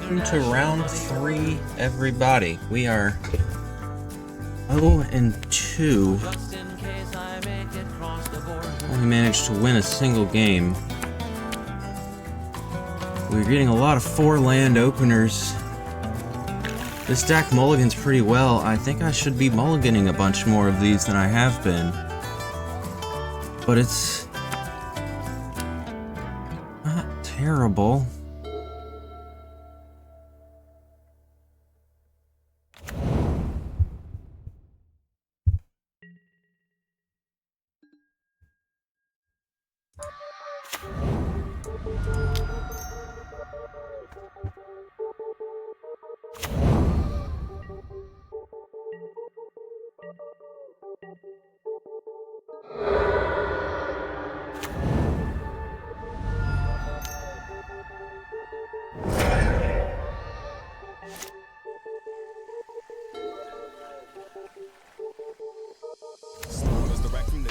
welcome to round 3, everybody. We are 0-2. Only managed to win a single game. We're getting a lot of 4-land openers. This deck mulligans pretty well. I think I should be mulliganing a bunch more of these than I have been. But it's not terrible.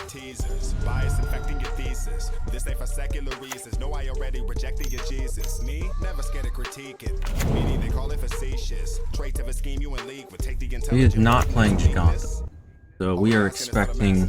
Teasers, bias infecting your thesis. This ain't for secular reasons. No, I already rejected your Jesus. Me, never scared to critique it. Meaning they call it facetious. Trait of a scheme you in league would take the intelligence. He is not playing Giganta, so we are expecting.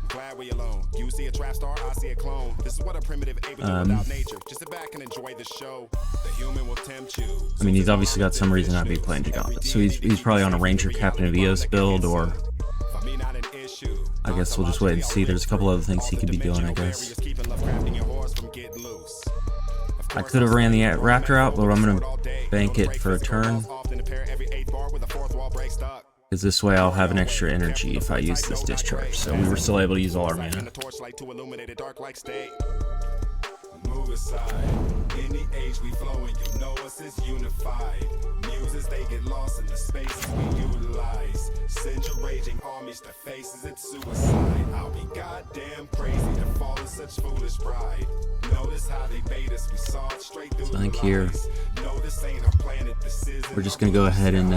Glad we alone. You see a trap star, I see a clone. This is what a primitive ape do without nature. Just sit back and enjoy the show. The human will tempt you. I mean, he's obviously got some reason not to be playing Giganta, so he's probably on a Ranger Captain of Eos build, or I guess we'll just wait and see. There's a couple other things he could be doing, I guess. I could have ran the Raptor out, but I'm gonna bank it for a turn, because this way I'll have an extra energy if I use this discharge. So we were still able to use all our mana. Move aside. In the age we flow and you know us is unified. Muses they get lost in the spaces we utilize. Send your raging armies to faces, it's suicide. I'll be goddamn crazy to fall in such foolish pride. Notice how they bait us, we saw it straight through. So I think here no, this ain't our planet, this is we're just gonna go ahead and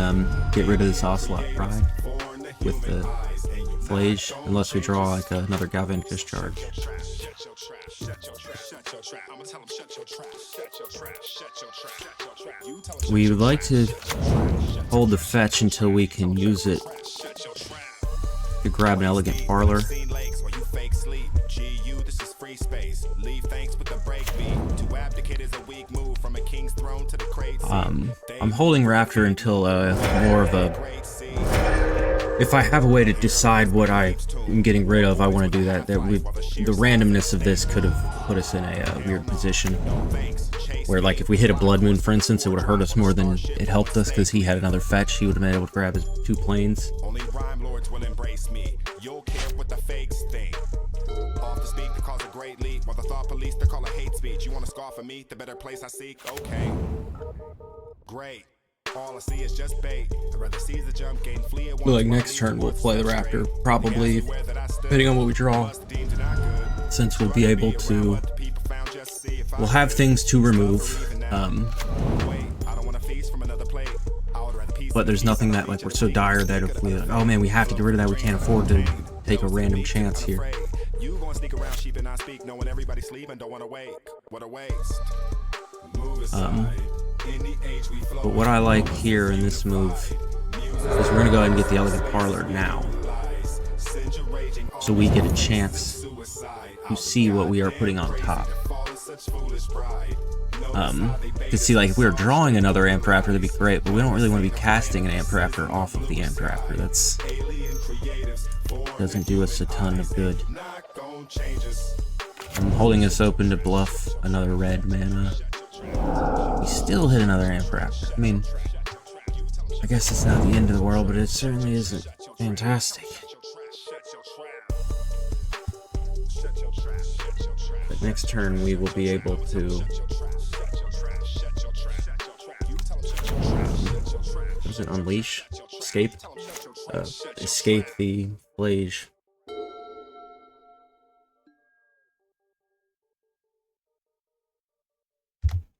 get rid of this Ocelot Pride with the Flage, unless we draw like another Galvanic Discharge. We would like to hold the fetch until we can use it to grab an Elegant Parlor. I'm holding Raptor until more of a... If I have a way to decide what I am getting rid of, I want to do that. The randomness of this could have put us in a weird position. Where, like, if we hit a Blood Moon, for instance, it would have hurt us more than it helped us, because he had another fetch. He would have been able to grab his 2 planes. Only rhyme lords will embrace me. You'll care what the fakes think. Off to speak to cause a great leap. While the thought police to call a hate speech. You want to scoff at me? The better place I seek? Okay. Great. All I see is just bait. I'd rather seize the jump, gain, flee at once. Like next turn we'll play the Raptor, probably, depending on what we draw. Since we'll be able to... We'll have things to remove. But there's nothing that, like, we're so dire that if we, like, oh man, we have to get rid of that, we can't afford to take a random chance here. You gonna sneak around sheep and not speak, knowing everybody sleep and don't want to wake. What a waste. But what I like here in this move is we're gonna go ahead and get the Elegant Parlor now, so we get a chance to see what we are putting on top. To see, like, if we were drawing another Amp Raptor, that'd be great, but we don't really want to be casting an Amp Raptor off of the Amp Raptor. That's doesn't do us a ton of good. I'm holding us open to bluff another red mana. We still hit another Amp Raptor. I mean, I guess it's not the end of the world, but it certainly isn't fantastic. But next turn we will be able to... What is it? Unleash? Escape? Escape the Flage.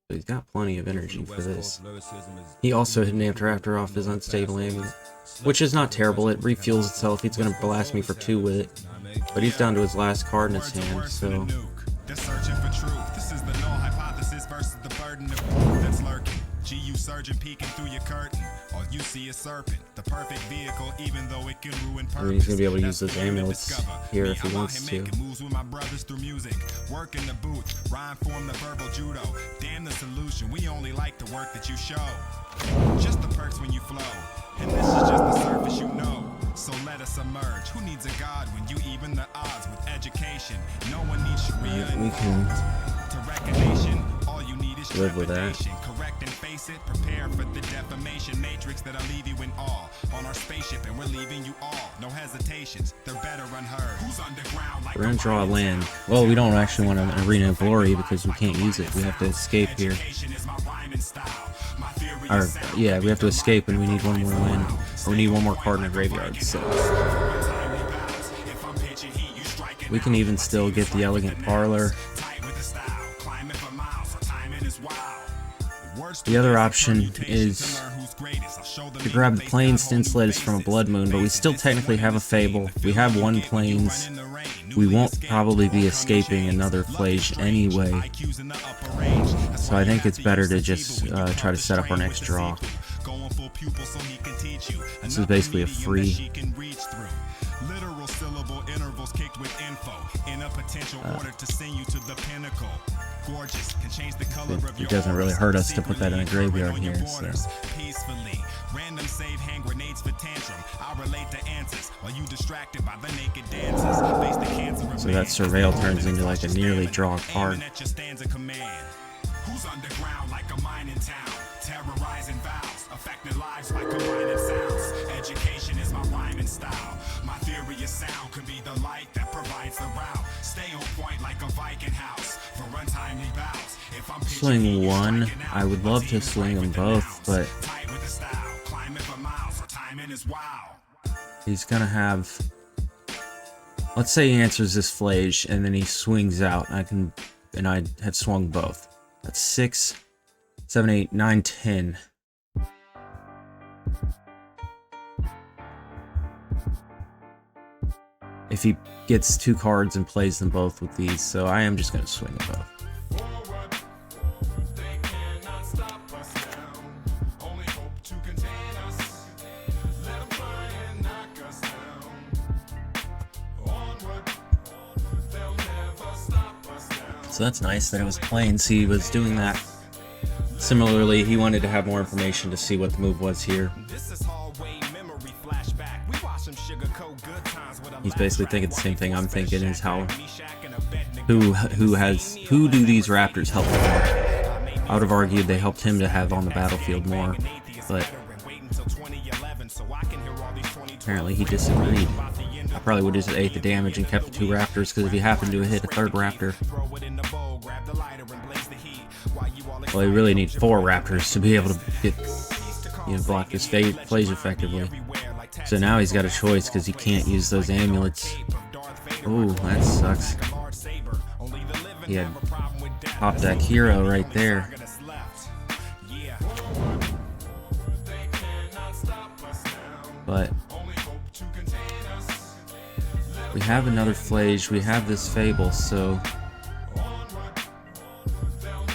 So he's got plenty of energy for this. He also hit an Amp Raptor off his Unstable Amulet, which is not terrible. It refuels itself. He's going to blast me for 2 with it. But he's down to his last card in his hand, so They're searching for truth. This is the null hypothesis versus the burden of proof that's lurking. GU surgeon peeking through your curtain. All you see is serpent. The perfect vehicle, even though it can ruin purpose. I mean, he's gonna be able to use those amulets here if he wants to. Moves with my brothers through music. Work in the booth. Rhyme form the verbal judo. Damn the solution. We only like the work that you show. Just the perks when you flow. And this is just the surface you know. So let us emerge. Who needs a god when you even the odds with education? No one needs Sharia We can to recognition. All you need is live with that. Correct and face it. Prepare for the defamation matrix that'll leave you in awe. On our spaceship and we're leaving you all. No hesitations. They're better unheard. Who's underground like We're gonna draw a land. Well, we don't actually want an arena of glory because we can't use it. We have to escape here. Or yeah, we have to escape and we need one more land. Or we need one more card in the graveyard, so we can even still get the elegant parlor. The other option is to grab the Plains Stinsledge from a Blood Moon, but we still technically have a Fable. We have one Plains. We won't probably be escaping another Flage anyway. So I think it's better to just try to set up our next draw. This is basically a free. It doesn't really hurt us to put that in a graveyard here, so. Random save hand grenades for tantrum. I'll relate the answers while you distracted by the naked dances. Face the cancer of So that Surveil turns into like a nearly draw card. Who's underground like a mine in town? Terrorizing vows, affecting lives by combining sounds. Education is my rhyming style. My theory of sound could be the light that provides the route. Stay on point like a Viking house for untimely bouts. If I'm swing one, I would love to swing them both, but he's gonna have. Let's say he answers this Flage and then he swings out. I have swung both. That's 6, 7, 8, 9, 10. If he gets 2 cards and plays them both with these, so I am just gonna swing them both. So that's nice that it was Plains. He was doing that. Similarly, he wanted to have more information to see what the move was here. He's basically thinking the same thing I'm thinking, is how who do these Raptors help more? I would have argued they helped him to have on the battlefield more, but apparently he disagreed. I probably would have just ate the damage and kept the 2 Raptors, because if he happened to hit a 3rd Raptor, well, you really need 4 Raptors to be able to get, block this Flage effectively. So now he's got a choice because he can't use those amulets. Ooh, that sucks. He had Top Deck Hero right there. But we have another Flage, we have this Fable, so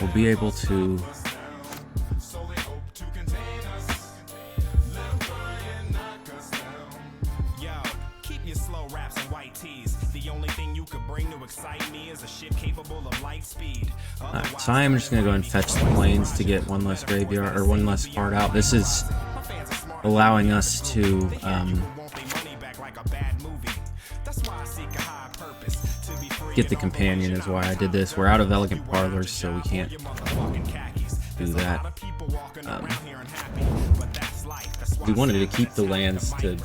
we'll be able to so I am just gonna go and fetch the Plains to get one less graveyard or one less card out. This is allowing us to get the companion, is why I did this. We're out of Elegant Parlors, so we can't do that. We wanted to keep the lands to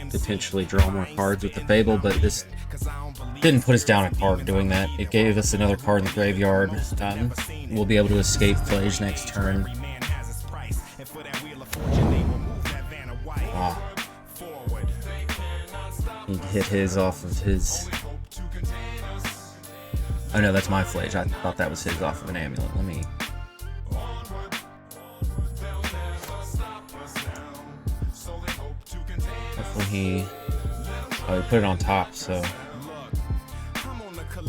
potentially draw more cards with the Fable, but this didn't put us down a card doing that. It gave us another card in the graveyard. We'll be able to escape Flage next turn. Wow. He hit his off of his... Oh no, that's my Flage. I thought that was his off of an amulet. Let me... Hopefully he... Oh, he put it on top, so...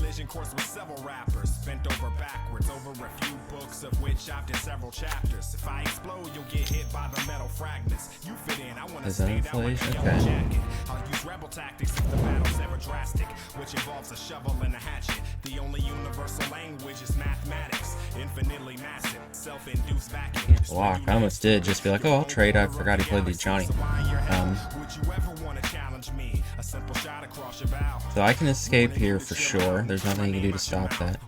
collision course with several rappers, bent over backwards over a few books of which I've done several chapters. If I explode, you'll get hit by the metal fragments. You fit in, I want to stand out like a yellow jacket. I'll use rebel tactics if the battle's ever drastic, which involves a shovel and a hatchet. The only universal language is mathematics, infinitely massive, self-induced vacuum. Block. I almost did just be like, oh, I'll trade. I forgot he played the Johnny. So I can escape here for sure. There's nothing you can do to stop that.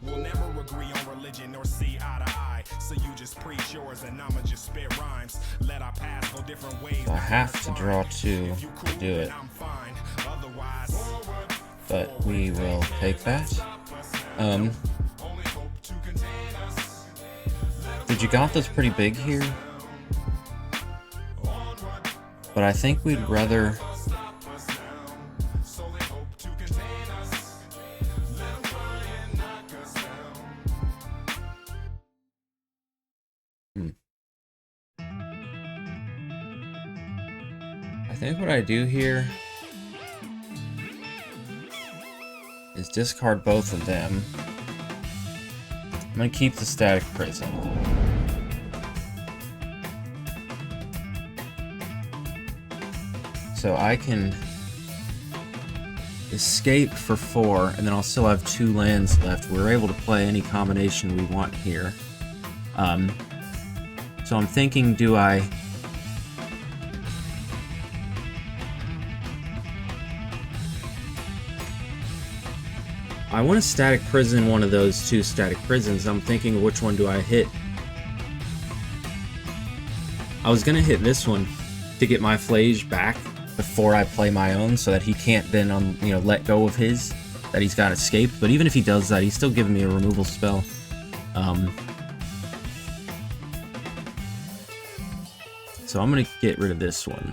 So I have to draw 2 to do it. But we will take that. The Gigantha's pretty big here. But I think we'd rather... I think what I do here is discard both of them. I'm gonna keep the Static Prison. So I can escape for 4, and then I'll still have 2 lands left. We're able to play any combination we want here. So I'm thinking, do I... I want to Static Prison one of those 2 Static Prisons. I'm thinking, which one do I hit? I was going to hit this one to get my Flage back before I play my own, so that he can't then, let go of his, that he's got escaped. But even if he does that, he's still giving me a removal spell. So I'm going to get rid of this one.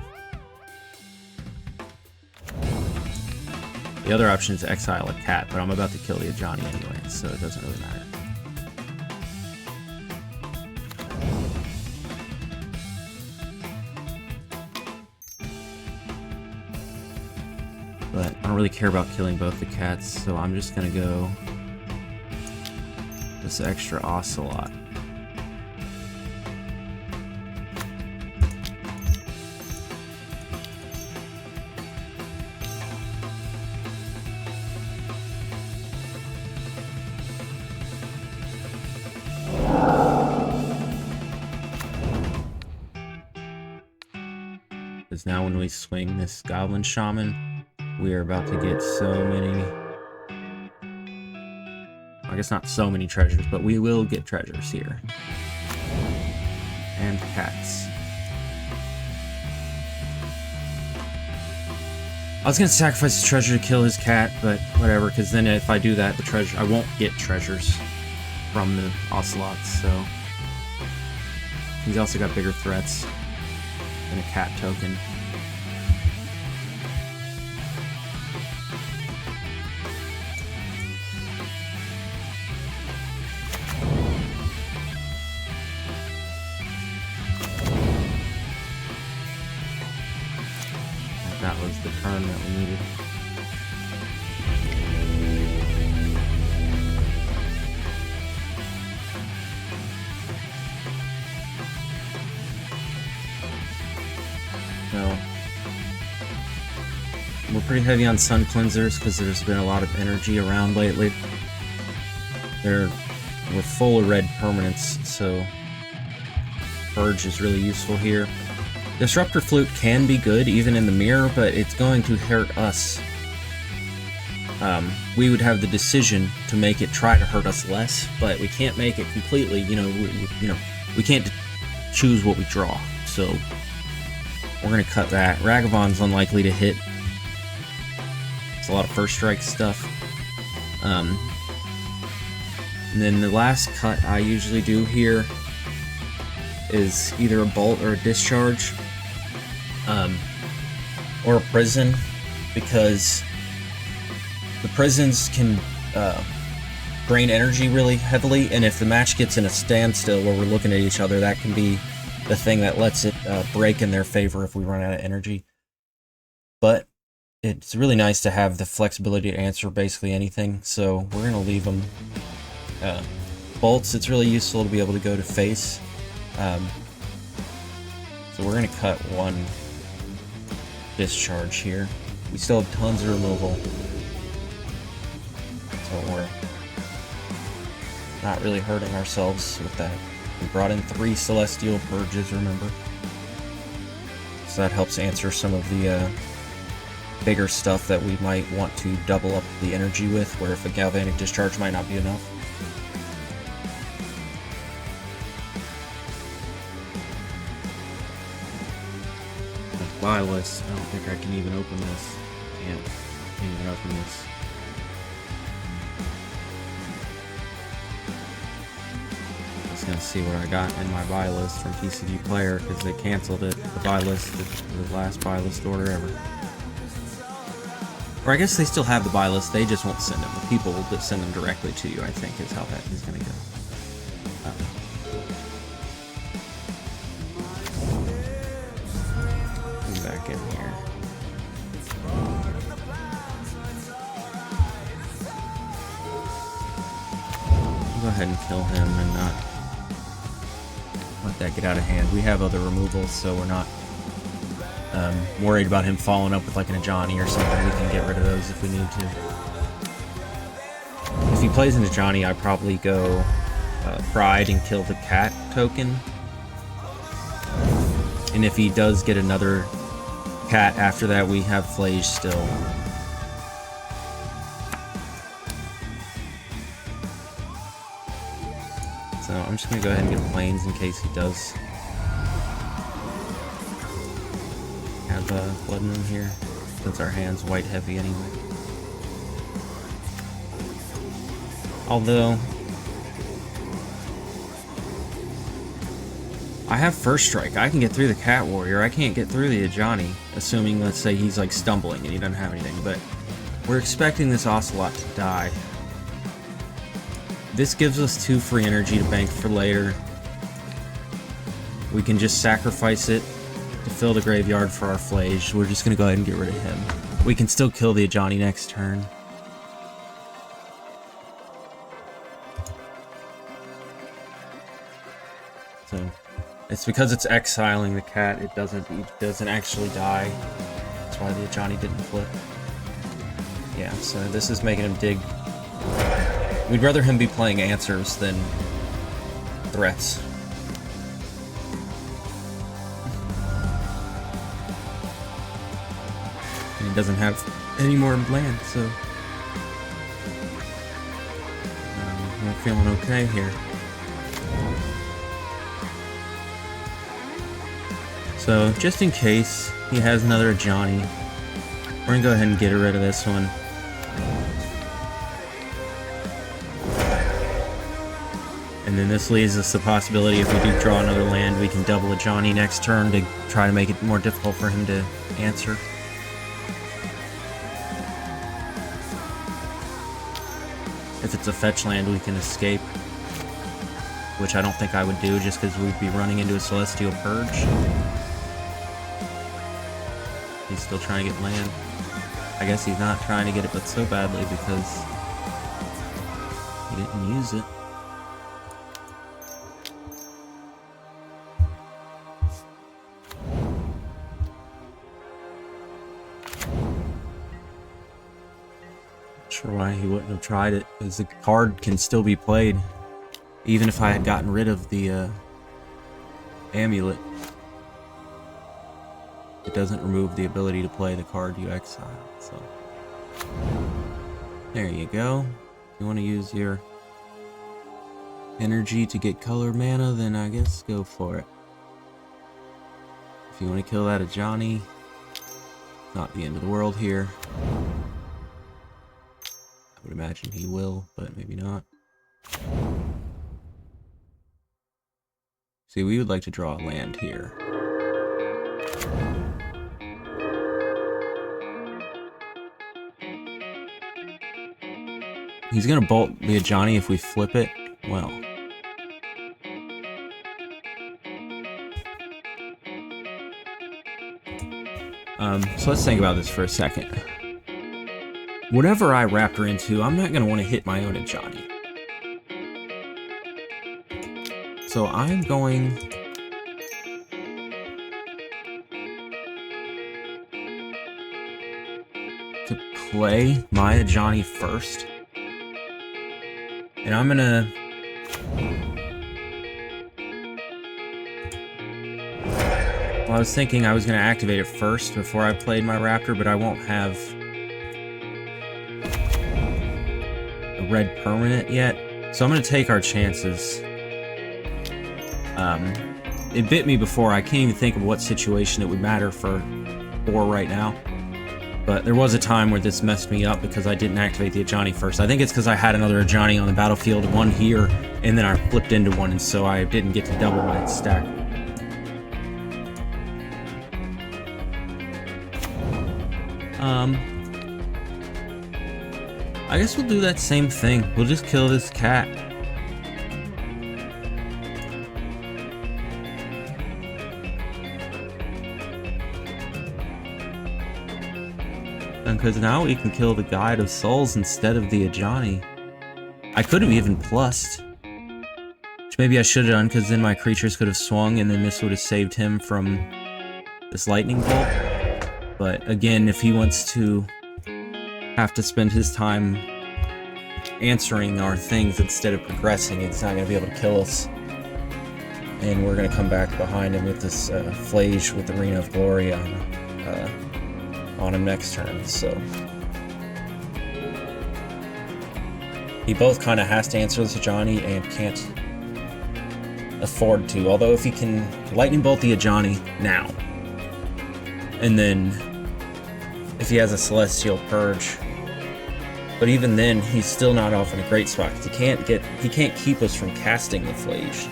The other option is to exile a cat, but I'm about to kill the Ajani anyway, so it doesn't really matter. But I don't really care about killing both the cats, so I'm just gonna go this extra Ocelot. Because now when we swing this Goblin Shaman, we are about to get so many... I guess not so many treasures, but we will get treasures here. And cats. I was going to sacrifice the treasure to kill his cat, but whatever, because then if I do that, the treasure, I won't get treasures from the Ocelots, so... He's also got bigger threats than a cat token. That was the turn that we needed. So, we're pretty heavy on Sun Cleansers because there's been a lot of energy around lately. We're full of red permanents, so Purge is really useful here. Disruptor Flute can be good even in the mirror, but it's going to hurt us. We would have the decision to make it try to hurt us less, but we can't make it completely. We can't choose what we draw. So we're gonna cut that. Ragavon's unlikely to hit. It's a lot of first strike stuff. And then the last cut I usually do here is either a bolt or a discharge. Or a prison, because the prisons can drain energy really heavily, and if the match gets in a standstill where we're looking at each other, that can be the thing that lets it break in their favor if we run out of energy. But it's really nice to have the flexibility to answer basically anything, so we're going to leave them. Bolts, it's really useful to be able to go to face. So we're going to cut one discharge here. We still have tons of removal, so we're not really hurting ourselves with that. We brought in 3 Celestial Purges, remember? So that helps answer some of the bigger stuff that we might want to double up the energy with, where if a Galvanic Discharge might not be enough. Buy list. I don't think I can even open this. Can't even open this. Just gonna see what I got in my buy list from PCD Player because they canceled it. The buy list, the last buy list order ever. Or I guess they still have the buy list. They just won't send them. The people that send them directly to you, I think, is how that is gonna go. Back in here. Go ahead and kill him and not let that get out of hand. We have other removals, so we're not worried about him following up with like an Ajani or something. We can get rid of those if we need to. If he plays an Ajani, I probably go Pride and kill the cat token. And if he does get another cat after that, we have Flage still. So I'm just gonna go ahead and get Plains in case he does have blood in him here, since our hand's white heavy anyway. Although I have first strike. I can get through the Cat Warrior. I can't get through the Ajani, assuming, let's say, he's like stumbling and he doesn't have anything, but we're expecting this Ocelot to die. This gives us 2 free energy to bank for later. We can just sacrifice it to fill the graveyard for our Flage. We're just gonna go ahead and get rid of him. We can still kill the Ajani next turn. So it's because it's exiling the cat, it doesn't actually die. That's why the Ajani didn't flip. Yeah, so this is making him dig. We'd rather him be playing answers than threats. And he doesn't have any more land, so I'm feeling okay here. So, just in case he has another Ajani, we're gonna go ahead and get rid of this one. And then this leaves us the possibility, if we do draw another land, we can double Ajani next turn to try to make it more difficult for him to answer. If it's a fetch land, we can escape, which I don't think I would do just because we'd be running into a Celestial Purge. He's still trying to get land. I guess he's not trying to get it, but so badly because he didn't use it. Not sure why he wouldn't have tried it, because the card can still be played, even if I had gotten rid of the amulet. It doesn't remove the ability to play the card you exile, so there you go. If you want to use your energy to get color mana, then I guess go for it. If you want to kill that Ajani, not the end of the world here. I would imagine he will, but maybe not. See, we would like to draw a land here. He's gonna bolt the Ajani if we flip it. Well. So let's think about this for a second. Whatever I raptor into, I'm not going to want to hit my own Ajani. So I'm going to play my Ajani first. And I'm going to... Well, I was thinking I was going to activate it first before I played my raptor, but I won't have a red permanent yet. So I'm going to take our chances. It bit me before. I can't even think of what situation it would matter for right now. But there was a time where this messed me up because I didn't activate the Ajani first. I think it's because I had another Ajani on the battlefield, one here, and then I flipped into one, and so I didn't get to double my stack. I guess we'll do that same thing. We'll just kill this cat. Because now we can kill the Guide of Souls instead of the Ajani. I could have even plussed. Which maybe I should have done, because then my creatures could have swung, and then this would have saved him from this lightning bolt. But again, if he wants to have to spend his time answering our things instead of progressing, it's not going to be able to kill us. And we're going to come back behind him with this Flage with the Arena of Glory on him next turn, so... He both kind of has to answer this Ajani and can't afford to, although if he can Lightning Bolt the Ajani now, and then if he has a Celestial Purge, but even then, he's still not off in a great spot, because he can't keep us from casting the Flage.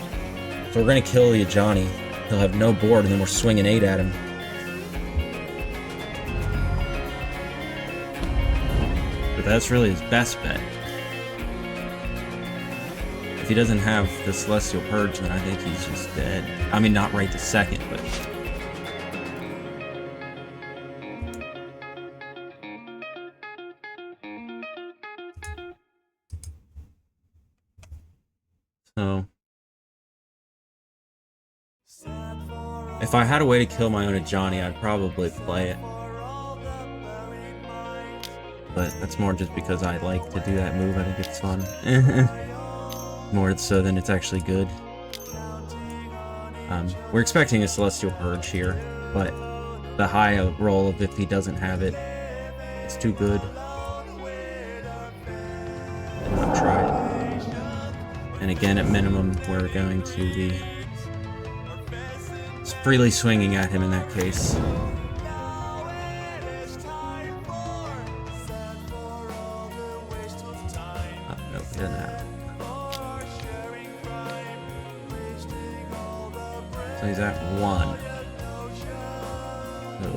So we're going to kill the Ajani, he'll have no board, and then we're swinging 8 at him. But that's really his best bet. If he doesn't have the Celestial Purge, then I think he's just dead. I mean, not right this second, but... So... if I had a way to kill my own Ajani, I'd probably play it. But that's more just because I like to do that move. I think it's fun. More so than it's actually good. We're expecting a Celestial Purge here, but the high roll of if he doesn't have it, it's too good. And not try it. And again, at minimum, we're going to be freely swinging at him in that case. Nope, he doesn't have it. So he's at 1. So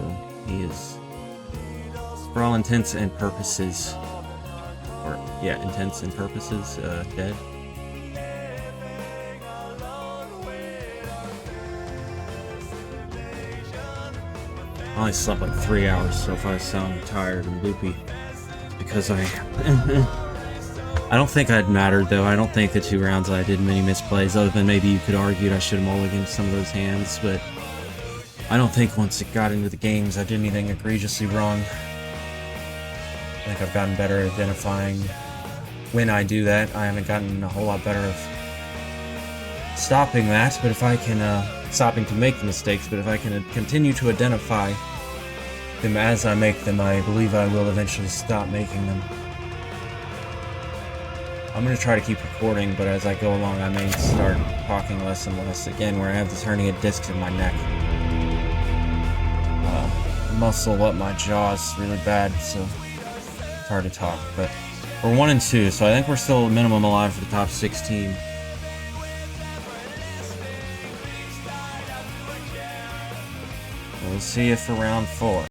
he is, for all intents and purposes, intents and purposes, dead. I only slept like 3 hours, so if I sound tired and loopy, because I don't think I'd mattered, though. I don't think the 2 rounds I did many misplays, other than maybe you could argue I should have mulliganed some of those hands, but I don't think once it got into the games I did anything egregiously wrong. I think I've gotten better at identifying when I do that. I haven't gotten a whole lot better of stopping that, but if I can, stopping to make the mistakes, but if I can continue to identify them as I make them, I believe I will eventually stop making them. I'm going to try to keep recording, but as I go along I may start talking less and less again, where I have this herniated disc in my neck. Muscle up my jaws really bad, so it's hard to talk, but we're 1 and 2, so I think we're still minimum alive for the top 16. We'll see you for round 4.